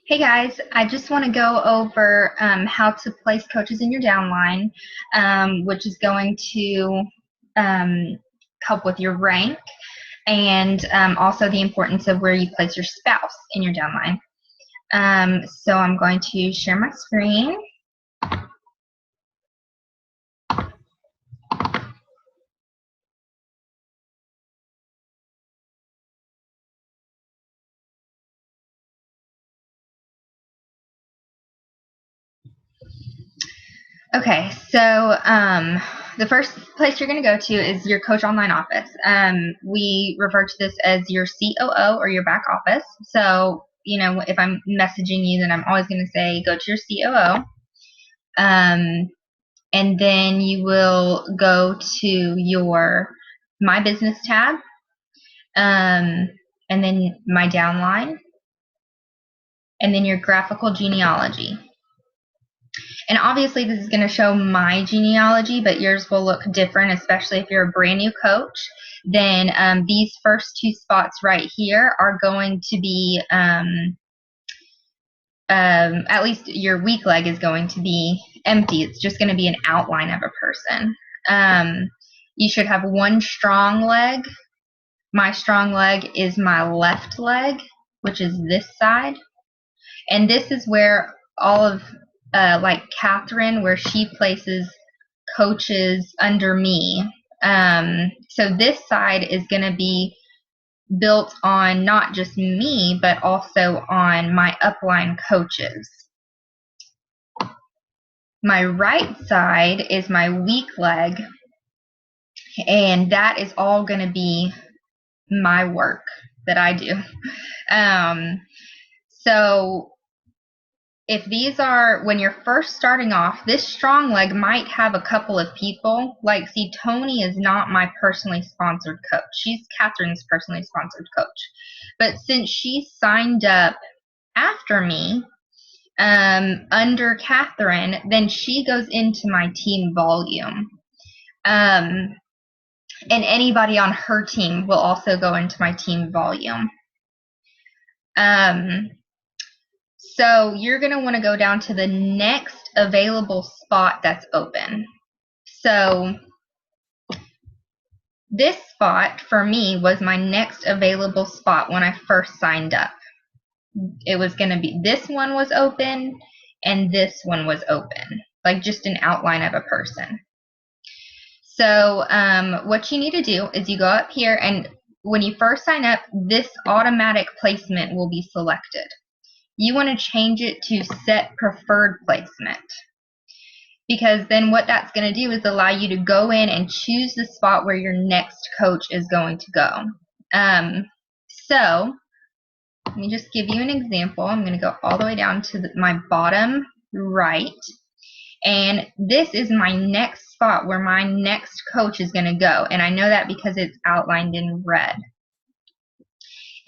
Hey guys, I just want to go over how to place coaches in your downline, which is going to um, help with your rank and also the importance of where you place your spouse in your downline. So I'm going to share my screen. Okay, so the first place you're going to go to is your coach online office. We refer to this as your COO or your back office. So, if I'm messaging you, then I'm always going to say go to your COO. And then you will go to your My Business tab, and then My Downline, and then your Graphical Genealogy. And obviously this is going to show my genealogy, but yours will look different, especially if you're a brand new coach. Then these first two spots right here are going to be, at least your weak leg is going to be empty. It's just going to be an outline of a person. You should have one strong leg. My strong leg is my left leg, which is this side. And this is where all of like Catherine, where she places coaches under me. So this side is going to be built on not just me, but also on my upline coaches. My right side is my weak leg, and that is all going to be my work that I do. So if these are, when you're first starting off, this strong leg might have a couple of people. Like, see, Tony is not my personally sponsored coach. She's Catherine's personally sponsored coach. But since she signed up after me, under Catherine, then she goes into my team volume. And anybody on her team will also go into my team volume. So you're going to want to go down to the next available spot that's open. So this spot for me was my next available spot when I first signed up. It was going to be, this one was open and this one was open, like just an outline of a person. So what you need to do is you go up here, and when you first sign up, this automatic placement will be selected. You want to change it to set preferred placement, because then what that's going to do is allow you to go in and choose the spot where your next coach is going to go. So let me just give you an example. I'm going to go all the way down to my bottom right, and this is my next spot where my next coach is going to go, and I know that because it's outlined in red.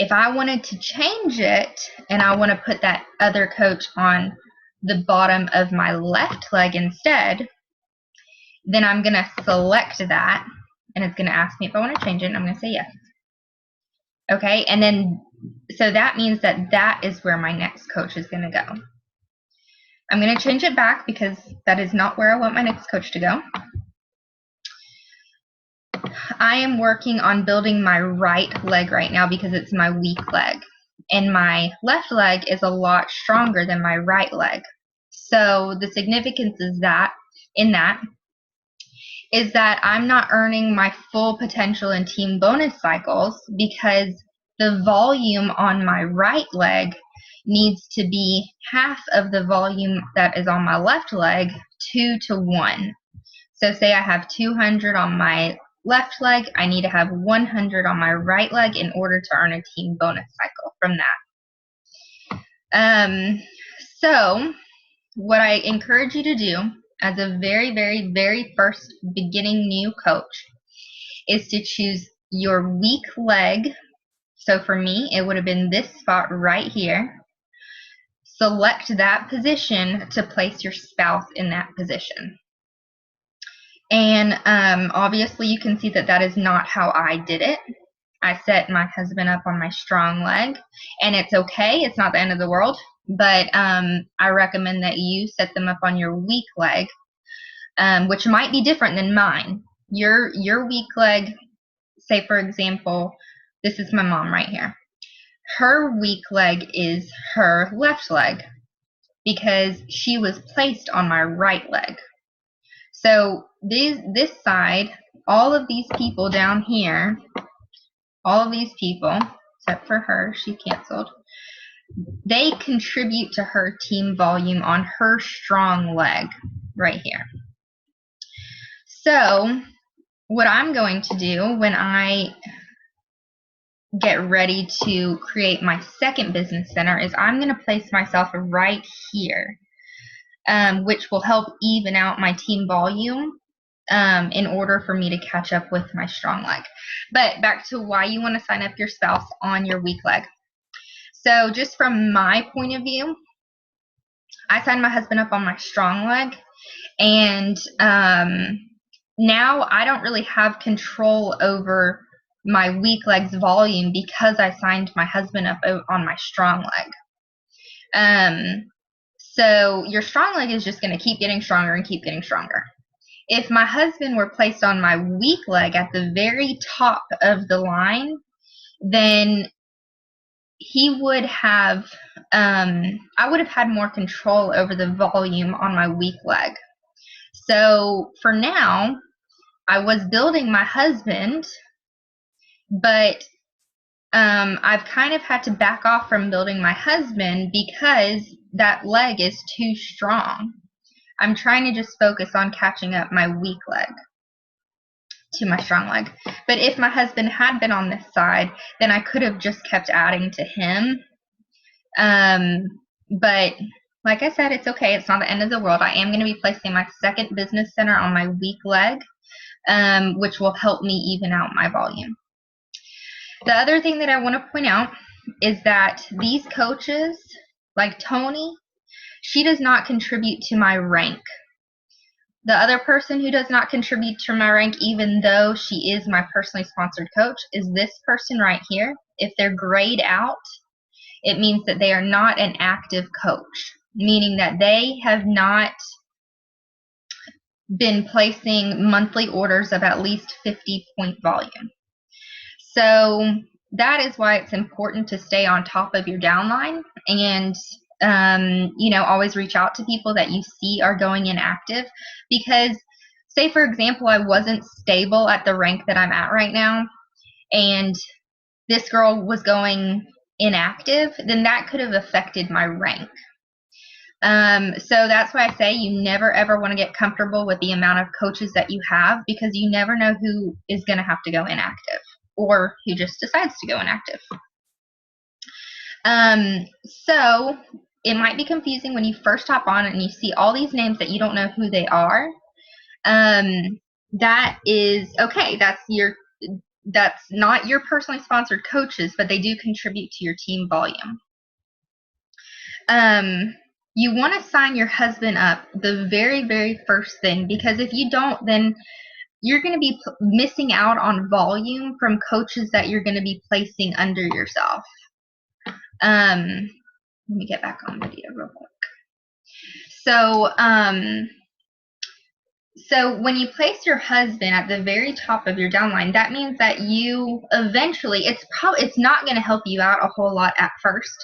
If I wanted to change it and I want to put that other coach on the bottom of my left leg instead, then I'm going to select that, and it's going to ask me if I want to change it, and I'm going to say yes. Okay, and then so that means that that is where my next coach is going to go. I'm going to change it back because that is not where I want my next coach to go. I am working on building my right leg right now because it's my weak leg, and my left leg is a lot stronger than my right leg. So the significance is that I'm not earning my full potential in team bonus cycles because the volume on my right leg needs to be half of the volume that is on my left leg, 2 to 1. So say I have 200 on my left leg, I need to have 100 on my right leg in order to earn a team bonus cycle from that. So what I encourage you to do as a very, very, very first beginning new coach is to choose your weak leg. So for me, it would have been this spot right here. Select that position to place your spouse in that position. And obviously you can see that that is not how I did it. I set my husband up on my strong leg, and it's okay. It's not the end of the world, but I recommend that you set them up on your weak leg, which might be different than mine. Your weak leg, say for example, this is my mom right here. Her weak leg is her left leg because she was placed on my right leg. So this side, all of these people down here, all of these people, except for her, she canceled, they contribute to her team volume on her strong leg right here. So what I'm going to do when I get ready to create my second business center is I'm going to place myself right here, which will help even out my team volume in order for me to catch up with my strong leg. But back to why you want to sign up your spouse on your weak leg. So just from my point of view, I signed my husband up on my strong leg, and now I don't really have control over my weak leg's volume because I signed my husband up on my strong leg. So your strong leg is just going to keep getting stronger and keep getting stronger. If my husband were placed on my weak leg at the very top of the line, then he would have, I would have had more control over the volume on my weak leg. So for now, I was building my husband, but I've kind of had to back off from building my husband because that leg is too strong. I'm trying to just focus on catching up my weak leg to my strong leg. But if my husband had been on this side, then I could have just kept adding to him. But like I said, it's okay. It's not the end of the world. I am going to be placing my second business center on my weak leg, which will help me even out my volume. The other thing that I want to point out is that these coaches, like Tony, she does not contribute to my rank. The other person who does not contribute to my rank, even though she is my personally sponsored coach, is this person right here. If they're grayed out, it means that they are not an active coach, meaning that they have not been placing monthly orders of at least 50-point volume. So that is why it's important to stay on top of your downline and always reach out to people that you see are going inactive, because say for example I wasn't stable at the rank that I'm at right now and this girl was going inactive, then that could have affected my rank. So that's why I say you never ever want to get comfortable with the amount of coaches that you have, because you never know who is going to have to go inactive or who just decides to go inactive. So it might be confusing when you first hop on and you see all these names that you don't know who they are. That is okay. That's not your personally sponsored coaches, but they do contribute to your team volume. You want to sign your husband up the very, very first thing, because if you don't, then you're going to be missing out on volume from coaches that you're going to be placing under yourself. Let me get back on video real quick. So when you place your husband at the very top of your downline, that means that you eventually, it's not going to help you out a whole lot at first.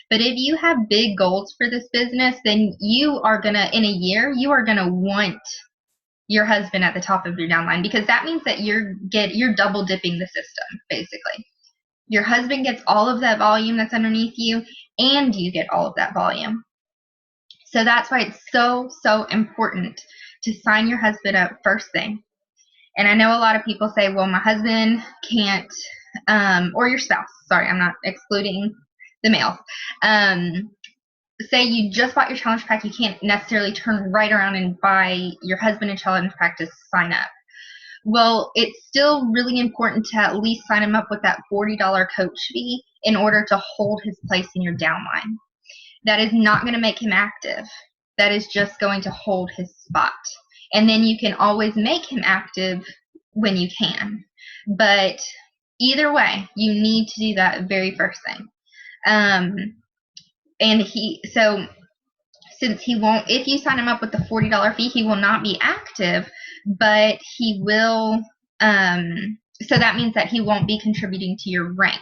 But if you have big goals for this business, then you are going to, in a year, you are going to want your husband at the top of your downline, because that means that you're double dipping the system, basically. Your husband gets all of that volume that's underneath you, and you get all of that volume. So that's why it's so, so important to sign your husband up first thing. And I know a lot of people say, well, my husband can't, or your spouse, sorry, I'm not excluding the males. Say you just bought your challenge pack, you can't necessarily turn right around and buy your husband a challenge pack to sign up. Well, it's still really important to at least sign him up with that $40 coach fee in order to hold his place in your downline. That is not going to make him active. That is just going to hold his spot. And then you can always make him active when you can. But Either way, you need to do that very first thing. And so since he won't, if you sign him up with the $40 fee, he will not be active, but he will, so that means that he won't be contributing to your rank.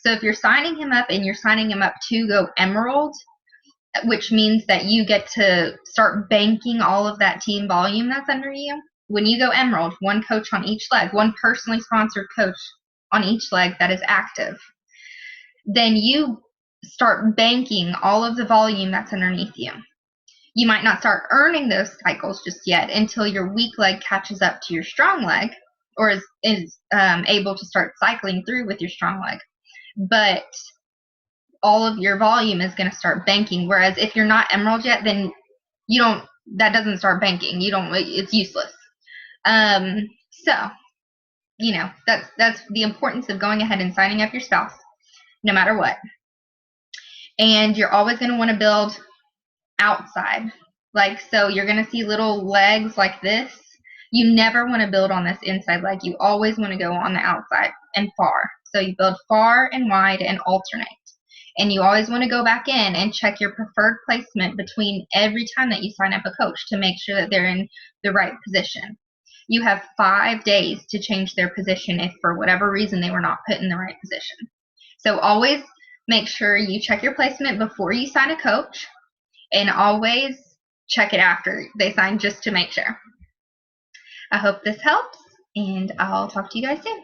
So if you're signing him up and you're signing him up to go Emerald, which means that you get to start banking all of that team volume that's under you. When you go Emerald, one coach on each leg, one personally sponsored coach on each leg that is active, then you start banking all of the volume that's underneath you. You might not start earning those cycles just yet until your weak leg catches up to your strong leg, or is able to start cycling through with your strong leg. But all of your volume is going to start banking. Whereas if you're not Emerald yet, then that doesn't start banking. It's useless. So, that's the importance of going ahead and signing up your spouse, no matter what. And you're always going to want to build outside. So you're going to see little legs like this. You never want to build on this inside leg. You always want to go on the outside and far. So you build far and wide and alternate. And you always want to go back in and check your preferred placement between every time that you sign up a coach to make sure that they're in the right position. You have 5 days to change their position if for whatever reason they were not put in the right position. So always make sure you check your placement before you sign a coach, and always check it after they sign just to make sure. I hope this helps, and I'll talk to you guys soon.